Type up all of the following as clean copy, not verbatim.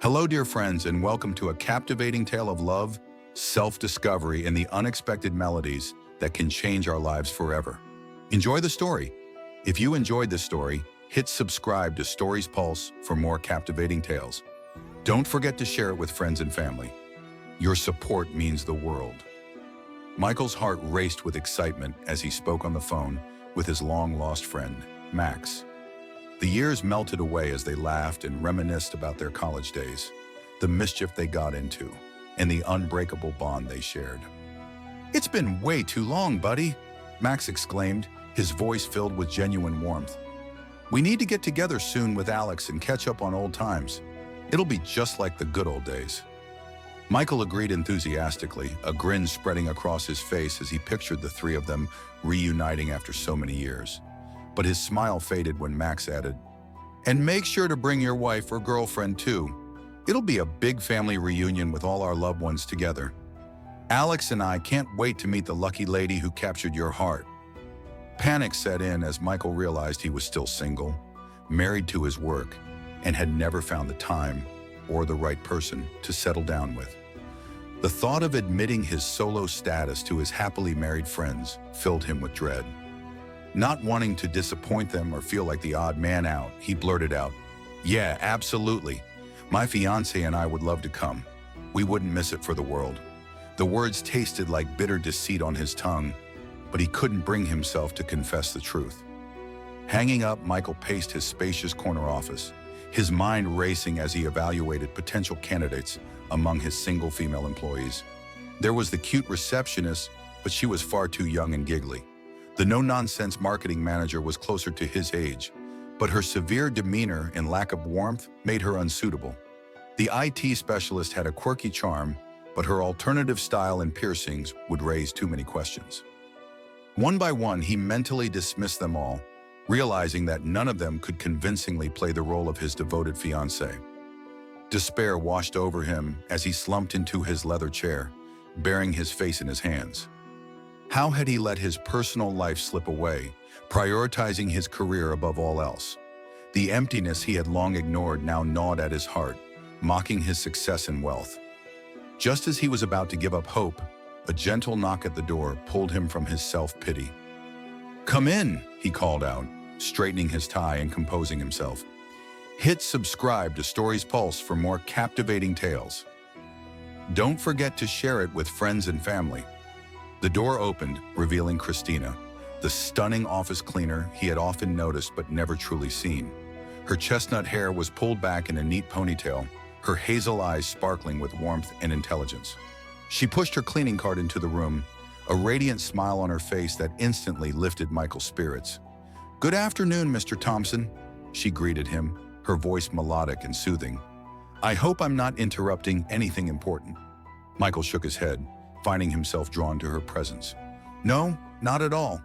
Hello, dear friends, and welcome to a captivating tale of love, self-discovery, and the unexpected melodies that can change our lives forever. Enjoy the story. If you enjoyed this story, hit subscribe to Stories Pulse for more captivating tales. Don't forget to share it with friends and family. Your support means the world. Michael's heart raced with excitement as he spoke on the phone with his long-lost friend, Max. The years melted away as they laughed and reminisced about their college days, the mischief they got into, and the unbreakable bond they shared. "It's been way too long, buddy," Max exclaimed, his voice filled with genuine warmth. "We need to get together soon with Alex and catch up on old times. It'll be just like the good old days." Michael agreed enthusiastically, a grin spreading across his face as he pictured the three of them reuniting after so many years. But his smile faded when Max added, "And make sure to bring your wife or girlfriend too. It'll be a big family reunion with all our loved ones together. Alex and I can't wait to meet the lucky lady who captured your heart." Panic set in as Michael realized he was still single, married to his work, and had never found the time or the right person to settle down with. The thought of admitting his solo status to his happily married friends filled him with dread. Not wanting to disappoint them or feel like the odd man out, he blurted out, "Yeah, absolutely. My fiancé and I would love to come. We wouldn't miss it for the world." The words tasted like bitter deceit on his tongue, but he couldn't bring himself to confess the truth. Hanging up, Michael paced his spacious corner office, his mind racing as he evaluated potential candidates among his single female employees. There was the cute receptionist, but she was far too young and giggly. The no-nonsense marketing manager was closer to his age, but her severe demeanor and lack of warmth made her unsuitable. The IT specialist had a quirky charm, but her alternative style and piercings would raise too many questions. One by one, he mentally dismissed them all, realizing that none of them could convincingly play the role of his devoted fiancée. Despair washed over him as he slumped into his leather chair, burying his face in his hands. How had he let his personal life slip away, prioritizing his career above all else? The emptiness he had long ignored now gnawed at his heart, mocking his success and wealth. Just as he was about to give up hope, a gentle knock at the door pulled him from his self-pity. "Come in," he called out, straightening his tie and composing himself. Hit subscribe to Stories Pulse for more captivating tales. Don't forget to share it with friends and family. The door opened, revealing Christina, the stunning office cleaner he had often noticed but never truly seen. Her chestnut hair was pulled back in a neat ponytail, her hazel eyes sparkling with warmth and intelligence. She pushed her cleaning cart into the room, a radiant smile on her face that instantly lifted Michael's spirits. "Good afternoon, Mr. Thompson," she greeted him, her voice melodic and soothing. "I hope I'm not interrupting anything important." Michael shook his head, finding himself drawn to her presence. "No, not at all.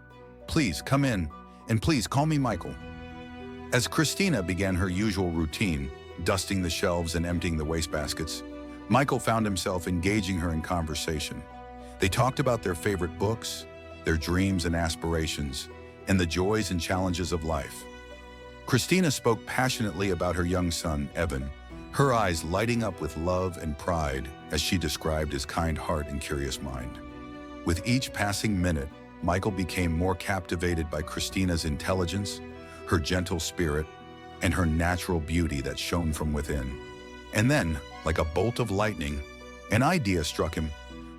Please come in, and please call me Michael." As Christina began her usual routine, dusting the shelves and emptying the wastebaskets, Michael found himself engaging her in conversation. They talked about their favorite books, their dreams and aspirations, and the joys and challenges of life. Christina spoke passionately about her young son, Evan, her eyes lighting up with love and pride as she described his kind heart and curious mind. With each passing minute, Michael became more captivated by Christina's intelligence, her gentle spirit, and her natural beauty that shone from within. And then, like a bolt of lightning, an idea struck him.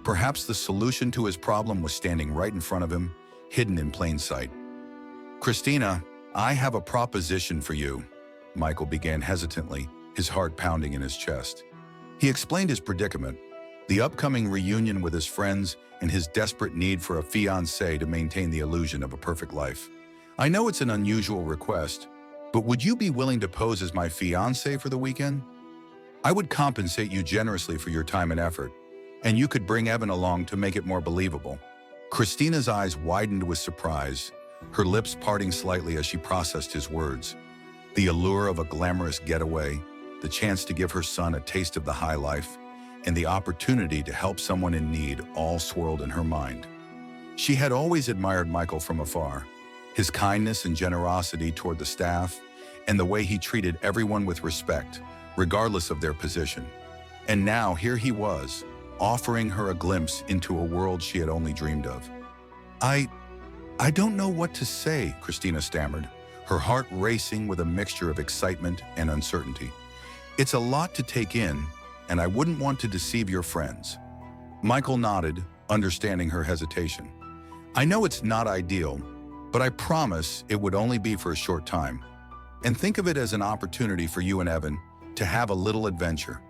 Perhaps the solution to his problem was standing right in front of him, hidden in plain sight. "Christina, I have a proposition for you," Michael began hesitantly, his heart pounding in his chest. He explained his predicament, the upcoming reunion with his friends and his desperate need for a fiancée to maintain the illusion of a perfect life. "I know it's an unusual request, but would you be willing to pose as my fiancée for the weekend? I would compensate you generously for your time and effort, and you could bring Evan along to make it more believable." Christina's eyes widened with surprise, her lips parting slightly as she processed his words. The allure of a glamorous getaway, the chance to give her son a taste of the high life, and the opportunity to help someone in need all swirled in her mind. She had always admired Michael from afar, his kindness and generosity toward the staff, and the way he treated everyone with respect, regardless of their position. And now here he was, offering her a glimpse into a world she had only dreamed of. I don't know what to say, Christina stammered, her heart racing with a mixture of excitement and uncertainty. It's a lot to take in, and I wouldn't want to deceive your friends. Michael nodded, understanding her hesitation. I know it's not ideal, but I promise it would only be for a short time. And think of it as an opportunity for you and Evan to have a little adventure,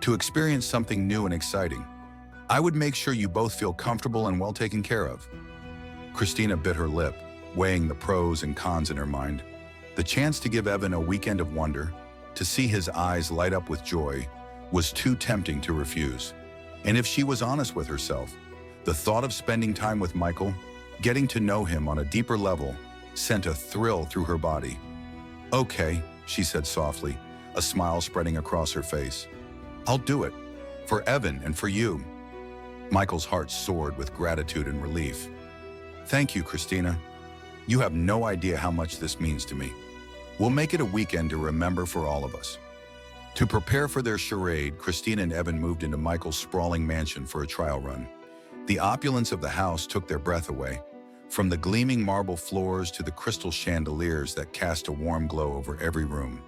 to experience something new and exciting. I would make sure you both feel comfortable and well taken care of. Christina bit her lip, weighing the pros and cons in her mind. The chance to give Evan a weekend of wonder, to see his eyes light up with joy, was too tempting to refuse. And if she was honest with herself, the thought of spending time with Michael, getting to know him on a deeper level, sent a thrill through her body. Okay, she said softly, a smile spreading across her face. I'll do it, for Evan and for you. Michael's heart soared with gratitude and relief. Thank you, Christina. You have no idea how much this means to me. We'll make it a weekend to remember for all of us. To prepare for their charade, Christina and Evan moved into Michael's sprawling mansion for a trial run. The opulence of the house took their breath away, from the gleaming marble floors to the crystal chandeliers that cast a warm glow over every room.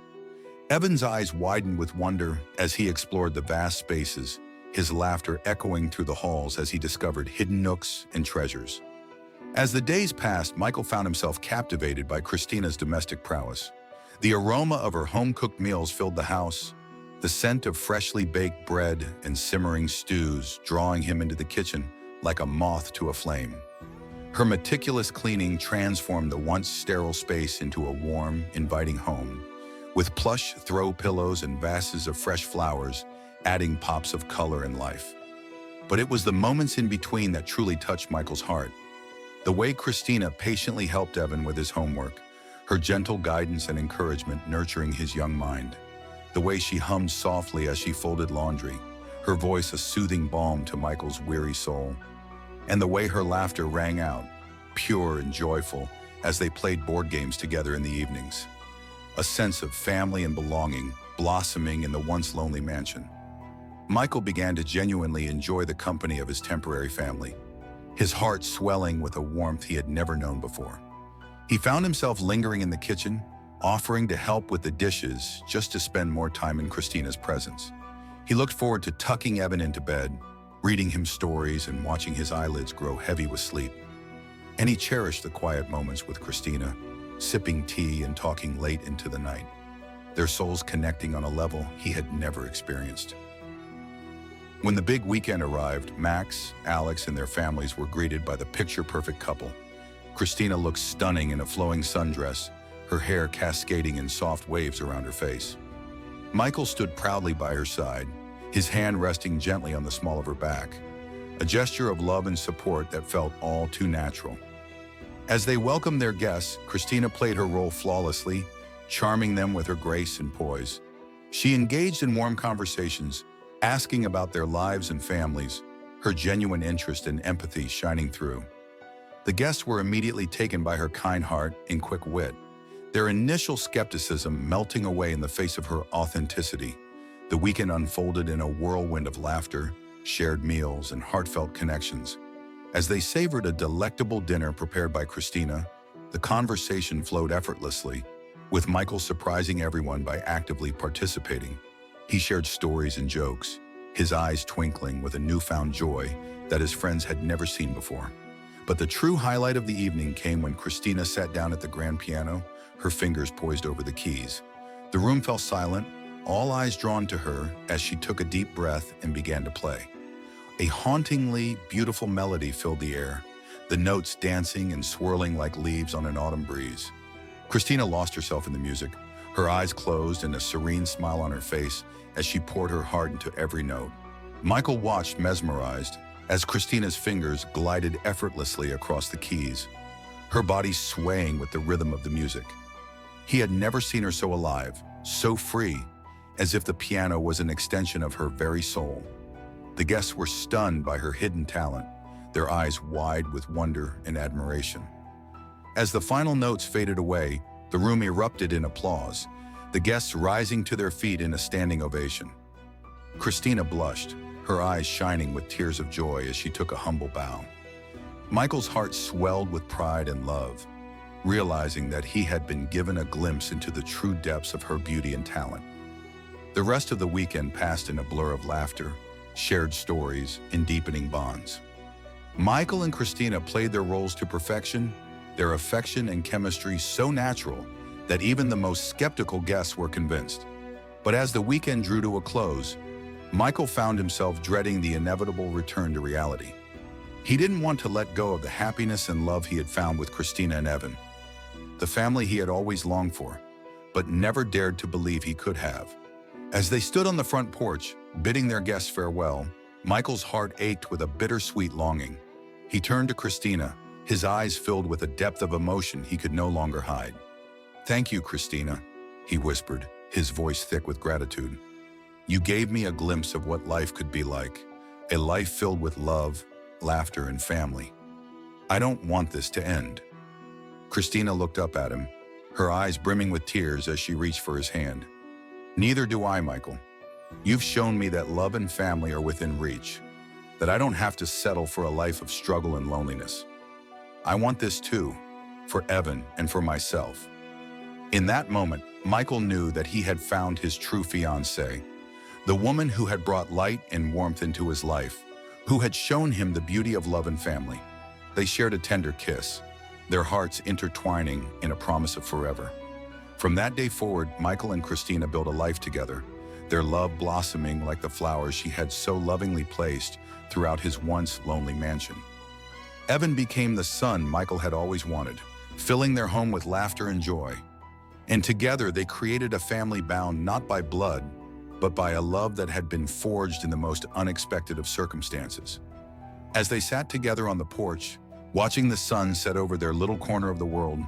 Evan's eyes widened with wonder as he explored the vast spaces, his laughter echoing through the halls as he discovered hidden nooks and treasures. As the days passed, Michael found himself captivated by Christina's domestic prowess. The aroma of her home-cooked meals filled the house, the scent of freshly baked bread and simmering stews drawing him into the kitchen like a moth to a flame. Her meticulous cleaning transformed the once sterile space into a warm, inviting home, with plush throw pillows and vases of fresh flowers adding pops of color and life. But it was the moments in between that truly touched Michael's heart. The way Christina patiently helped Evan with his homework, her gentle guidance and encouragement nurturing his young mind. The way she hummed softly as she folded laundry, her voice a soothing balm to Michael's weary soul. And the way her laughter rang out, pure and joyful, as they played board games together in the evenings. A sense of family and belonging blossoming in the once lonely mansion. Michael began to genuinely enjoy the company of his temporary family, his heart swelling with a warmth he had never known before. He found himself lingering in the kitchen, offering to help with the dishes just to spend more time in Christina's presence. He looked forward to tucking Evan into bed, reading him stories and watching his eyelids grow heavy with sleep. And he cherished the quiet moments with Christina, sipping tea and talking late into the night, their souls connecting on a level he had never experienced. When the big weekend arrived, Max, Alex, and their families were greeted by the picture-perfect couple. Christina looked stunning in a flowing sundress, her hair cascading in soft waves around her face. Michael stood proudly by her side, his hand resting gently on the small of her back, a gesture of love and support that felt all too natural. As they welcomed their guests, Christina played her role flawlessly, charming them with her grace and poise. She engaged in warm conversations, asking about their lives and families, her genuine interest and empathy shining through. The guests were immediately taken by her kind heart and quick wit, their initial skepticism melting away in the face of her authenticity. The weekend unfolded in a whirlwind of laughter, shared meals, and heartfelt connections. As they savored a delectable dinner prepared by Christina, the conversation flowed effortlessly, with Michael surprising everyone by actively participating. He shared stories and jokes, his eyes twinkling with a newfound joy that his friends had never seen before. But the true highlight of the evening came when Christina sat down at the grand piano, her fingers poised over the keys. The room fell silent, all eyes drawn to her as she took a deep breath and began to play. A hauntingly beautiful melody filled the air, the notes dancing and swirling like leaves on an autumn breeze. Christina lost herself in the music, her eyes closed and a serene smile on her face as she poured her heart into every note. Michael watched mesmerized as Christina's fingers glided effortlessly across the keys, her body swaying with the rhythm of the music. He had never seen her so alive, so free, as if the piano was an extension of her very soul. The guests were stunned by her hidden talent, their eyes wide with wonder and admiration. As the final notes faded away, the room erupted in applause, the guests rising to their feet in a standing ovation. Christina blushed, her eyes shining with tears of joy as she took a humble bow. Michael's heart swelled with pride and love, realizing that he had been given a glimpse into the true depths of her beauty and talent. The rest of the weekend passed in a blur of laughter, shared stories, and deepening bonds. Michael and Christina played their roles to perfection, their affection and chemistry so natural that even the most skeptical guests were convinced. But as the weekend drew to a close, Michael found himself dreading the inevitable return to reality. He didn't want to let go of the happiness and love he had found with Christina and Evan, the family he had always longed for, but never dared to believe he could have. As they stood on the front porch, bidding their guests farewell, Michael's heart ached with a bittersweet longing. He turned to Christina, his eyes filled with a depth of emotion he could no longer hide. "Thank you, Christina," he whispered, his voice thick with gratitude. "You gave me a glimpse of what life could be like, a life filled with love, laughter, and family. I don't want this to end." Christina looked up at him, her eyes brimming with tears as she reached for his hand. "Neither do I, Michael. You've shown me that love and family are within reach, that I don't have to settle for a life of struggle and loneliness. I want this too, for Evan and for myself." In that moment, Michael knew that he had found his true fiancée, the woman who had brought light and warmth into his life, who had shown him the beauty of love and family. They shared a tender kiss, their hearts intertwining in a promise of forever. From that day forward, Michael and Christina built a life together, their love blossoming like the flowers she had so lovingly placed throughout his once lonely mansion. Evan became the son Michael had always wanted, filling their home with laughter and joy. And together they created a family bound not by blood, but by a love that had been forged in the most unexpected of circumstances. As they sat together on the porch, watching the sun set over their little corner of the world,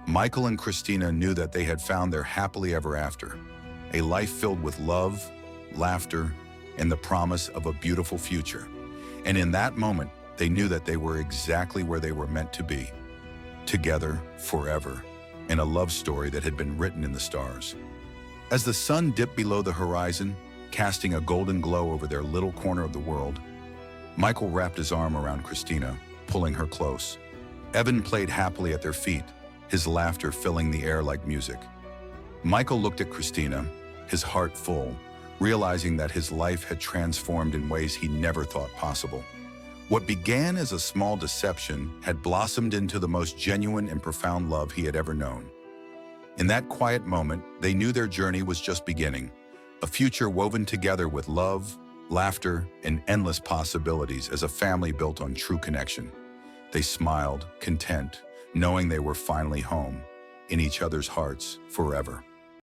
Michael and Christina knew that they had found their happily ever after, a life filled with love, laughter, and the promise of a beautiful future. And in that moment, they knew that they were exactly where they were meant to be, together forever, in a love story that had been written in the stars. As the sun dipped below the horizon, casting a golden glow over their little corner of the world, Michael wrapped his arm around Christina, pulling her close. Evan played happily at their feet, his laughter filling the air like music. Michael looked at Christina, his heart full, realizing that his life had transformed in ways he never thought possible. What began as a small deception had blossomed into the most genuine and profound love he had ever known. In that quiet moment, they knew their journey was just beginning, a future woven together with love, laughter, and endless possibilities as a family built on true connection. They smiled, content, knowing they were finally home, in each other's hearts forever.